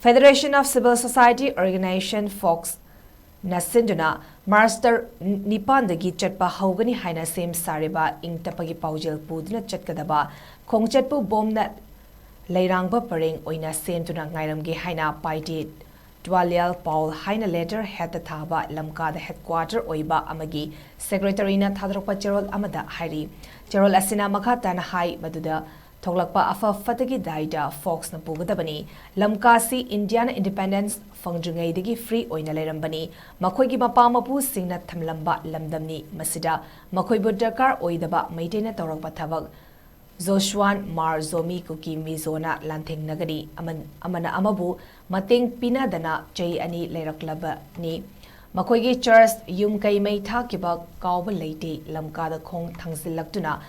Federation of Civil Society Organization FOCS na SINDUNA Master Nipandagi CHATPA HOUGANI Haina Sem SARIBA TAPPAGI PAOJEL PUDUNA CHATKADABA KHONGCHAT BOMNA Leirangb Pareng Oina Semduna Ngairam Haina Paite Tuailai Pawl Haina later head the THABA LAMKA headquarter OIBA AMAGI Secretary na THADORAKPA CHEROL AMADA HEADQUARTER CHEROL asina makata na hai maduda thoglakpa afa fatagi daida FOCS na pugadabani LAMKA si Indian Independence Fangdringai dagi free oina leirambani makhoi gi mapa mapu singna thamlamba lamdamni masida makhoi bu dakar oidaba maitena tawrakpa thabak Joshwan Mar Zomi Kuki Mizona Lanthing Nagari Amana Amabu Mateng Pinadana Jay Ani Leiraklaba ni Makoigi Church Yum Kai May Takiba Kauba Lady Lamka the Kong Tangsilaktuna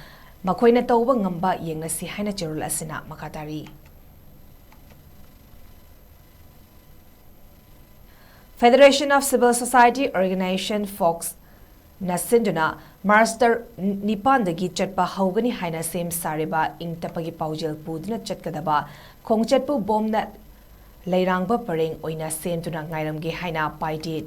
Makoina Toba Ngamba Yang si Haina CHEROL asina Makatari Federation of Civil Society Organization FOCS na SINDUNA Master Nipandagi CHATPA HOUGANI Haina Sem SARIBA TAPPAGI PAOJEL PUDUNA CHATKADABA KHONGCHAT BOMNA Leirangb Pareng Oina Semduna Ngairam Haina Paite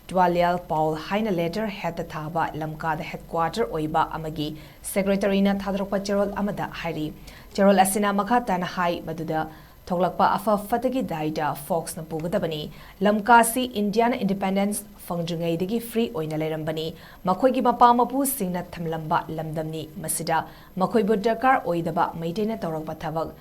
Tuailai Pawl Haina later head the THABA LAMKA headquarter OIBA AMAGI Secretary na THADORAKPA CHEROL AMADA HEADQUARTER CHEROL asina makata na hai maduda thoglakpa afa fatagi daida FOCS na pugadabani LAMKA si Indian Independence Fangdringai dagi free oina leirambani makhoi gi mapa mapu singna thamlamba lamdamni masida makhoi bu dakar oidaba maitena tawrakpa thabak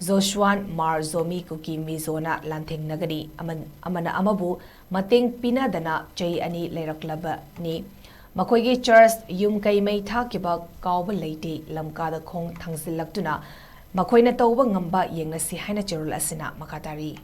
Joshwan Mar Zomi Kuki Mizona Lanthing Nagari Amana Amabu Mateng Pinadana Jay Ani Leiraklaba ni Makoigi Church Yum Kai May Takiba Kauba Lady Lamka the Kong Tangsilaktuna Makoina Toba Ngamba Yang si Haina CHEROL asina Makatari